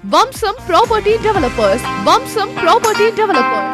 Vamsam Property Developers. Vamsam Property Developers.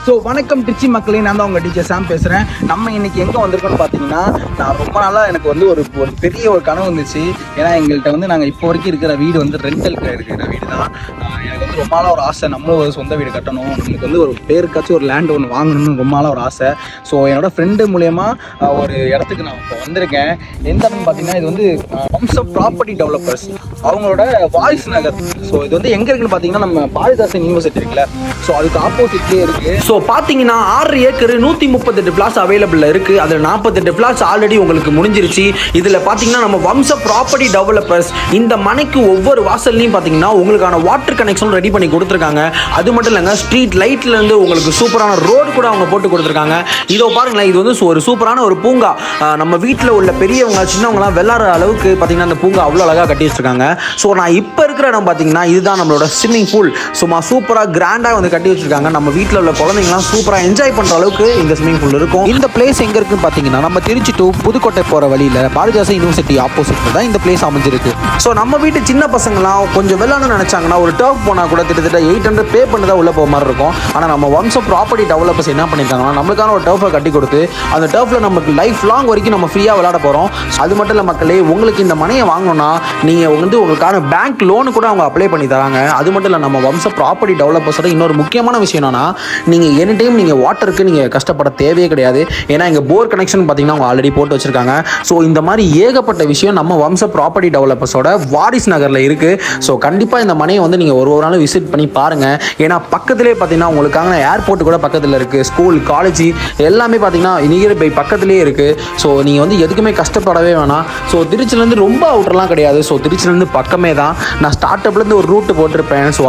So வணக்கம் திருச்சி மக்களே, நான் தான் உங்கள் டீச்சர் சாம் பேசுகிறேன். நம்ம இன்றைக்கி எங்கே வந்திருக்கோன்னு பார்த்தீங்கன்னா, நான் ரொம்ப நாளாக எனக்கு வந்து ஒரு பெரிய ஒரு கனவு வந்துச்சு. ஏன்னா எங்கள்கிட்ட வந்து நாங்கள் இப்போ வரைக்கும் இருக்கிற வீடு வந்து ரெண்டலுக்கு இருக்கிற வீடு தான். எனக்கு வந்து ரொம்ப நாளாக ஒரு ஆசை, நம்மளும் ஒரு சொந்த வீடு கட்டணும், நம்மளுக்கு வந்து ஒரு பேருக்காச்சும் ஒரு லேண்ட் ஒன்று வாங்கணும்னு ரொம்ப நாளாக ஒரு ஆசை. ஸோ என்னோடய ஃப்ரெண்டு மூலயமா ஒரு இடத்துக்கு நான் இப்போ வந்திருக்கேன். எந்த இடம்னு பார்த்தீங்கன்னா, இது வந்து வம்சம் ப்ராப்பர்ட்டி டெவலப்பர்ஸ், அவங்களோட வாரிசு நகர். ஸோ இது வந்து எங்கே இருக்குன்னு பார்த்தீங்கன்னா, நம்ம பாரதிதாசன் யூனிவர்சிட்டி இருக்குல்ல, ஸோ அதுக்கு ஆப்போசிட்லேயே இருக்குது. ஸோ பார்த்தீங்கன்னா 6 ஏக்கர் 138 பிளாட்ஸ் அவைலபிள் இருக்குது. அதில் 48 பிளாட்ஸ் ஆல்ரெடி உங்களுக்கு முடிஞ்சிருச்சு. இதில் பார்த்தீங்கன்னா நம்ம வம்ச ப்ராப்பர்ட்டி டெவலப்பர்ஸ் இந்த மனைக்கு ஒவ்வொரு வாசல்லையும் பார்த்தீங்கன்னா உங்களுக்கான வாட்டர் கனெக்ஷன் ரெடி பண்ணி கொடுத்துருக்காங்க. அது மட்டும் இல்லைங்க, ஸ்ட்ரீட் லைட்லேருந்து உங்களுக்கு சூப்பரான ரோடு கூட அவங்க போட்டு கொடுத்துருக்காங்க. இதோ பாருங்களேன், இது வந்து ஒரு சூப்பரான ஒரு பூங்கா. நம்ம வீட்டில் உள்ள பெரியவங்க சின்னவங்களாம் விளாட்ற அளவுக்கு பார்த்தீங்கன்னா அந்த பூங்கா அவ்வளோ அழகாக கட்டி வச்சிருக்காங்க. ஸோ நான் இப்போ இருக்கிற இடம் பார்த்தீங்கன்னா இதுதான் நம்மளோட ஸ்விம்மிங் பூல். சும்மா சூப்பராக கிராண்டாக வந்து கட்டி வச்சிருக்காங்க. நம்ம வீட்டில் உள்ள குழந்தைங்களாம் சூப்பராக என்ஜாய் பண்ணுற அளவுக்கு இந்த ஸ்விம்மிங் பூல் இருக்கும். இந்த பிளேஸ் எங்கே இருக்குன்னு பார்த்தீங்கன்னா, நம்ம திருச்சி டு புதுக்கோட்டை போகிற வழியில் பாரதிதாசன் யூனிவர்சிட்டி ஆப்போசிட்டில் தான் இந்த பிளேஸ் அமைஞ்சிருக்கு. ஸோ நம்ம வீட்டு சின்ன பசங்களாம் கொஞ்சம் விளையாடணும்னு நினச்சாங்கன்னா ஒரு டர்ஃப் போனால் கூட கிட்டத்தட்ட 800 பே பண்ணி தான் உள்ளே போக மாதிரி இருக்கும். ஆனால் நம்ம வம்சம் ப்ராப்பர்ட்டி டெவலப்பர்ஸ் என்ன பண்ணியிருக்காங்கன்னா, நம்மளுக்கான ஒரு டர்ஃபை கட்டி கொடுத்து அந்த டர்ஃபில் நமக்கு லைஃப் லாங் வரைக்கும் நம்ம ஃப்ரீயாக விளையாட போகிறோம். அது மட்டும் இல்லை மக்களே, உங்களுக்கு இந்த மனையை வாங்கணும்னா நீங்கள் வந்து உங்களுக்கான பேங்க் லோனு கூட அவங்க அப்ளை பண்ணி தராங்க. அது மட்டும் இல்லை, நம்ம வம்ச ப்ராப்பர்ட்டி டெவலப்பர்ஸோட இன்னொரு முக்கியமான விஷயம் என்னன்னா, நீங்கள் எனி டைம் நீங்கள் வாட்டருக்கு நீங்கள் கஷ்டப்பட தேவையே கிடையாது. ஏன்னா இங்கே போர் கனெக்ஷன் பார்த்தீங்கன்னா அவங்க ஆல்ரெடி போட்டு வச்சிருக்காங்க. ஸோ இந்த மாதிரி ஏகப்பட்ட விஷயம் நம்ம வம்ச ப்ராப்பர்ட்டி டெவலப்பர்ஸோட வாரிஸ் நகரில் இருக்குது. ஸோ கண்டிப்பாக இந்த மனையை வந்து நீங்கள் ஒரு நாள் விசிட் பண்ணி பாருங்கள். ஏன்னா பக்கத்திலே பார்த்தீங்கன்னா உங்களுக்கான ஏர்போர்ட் கூட பக்கத்தில் இருக்குது. ஸ்கூல் காலேஜ் எல்லாமே பார்த்தீங்கன்னா நியர் பை பக்கத்துலேயே இருக்குது. ஸோ நீங்கள் வந்து எதுக்குமே கஷ்டப்படவே வேணாம். ஸோ திருச்சிலேருந்து ரொம்ப அவுட்டர்லாம் கிடையாது. ஸோ திருச்சிலேருந்து பக்கமே தான். நான் ஸ்டார்ட் அப்லேருந்து ஒரு ரூட்டு போட்டிருப்பேன். ஸோ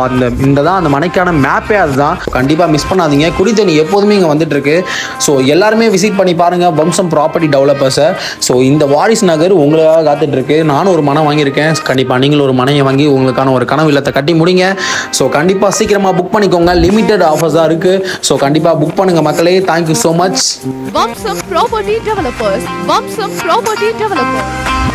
இந்த தான் அந்த மனைக்கான மேப்பே அதுதான். கண்டிப்பாக மிஸ் பண்ணாதீங்க. குடித்தண்ணி எப்போதுமே இங்கே வந்துட்டு இருக்கு. ஸோ எல்லாருமே விசிட் பண்ணி பாருங்க வம்சம் ப்ராப்பர்ட்டி டெவலப்பர்ஸை. ஸோ இந்த வாரிஸ் நகர் உங்களுக்காக காத்துட்டு இருக்கு. நானும் ஒரு மனை வாங்கியிருக்கேன். கண்டிப்பாக நீங்களும் ஒரு மனையை வாங்கி உங்களுக்கான ஒரு கனவு இல்லத்தை கட்டி முடிங்க. ஸோ கண்டிப்பாக சீக்கிரமாக புக் பண்ணிக்கோங்க. லிமிடெட் ஆஃபர்ஸ் தான் இருக்கு. ஸோ கண்டிப்பாக புக் பண்ணுங்க மக்களே. Thank you so much. Vamsam Property Developers. Vamsam Property Developers.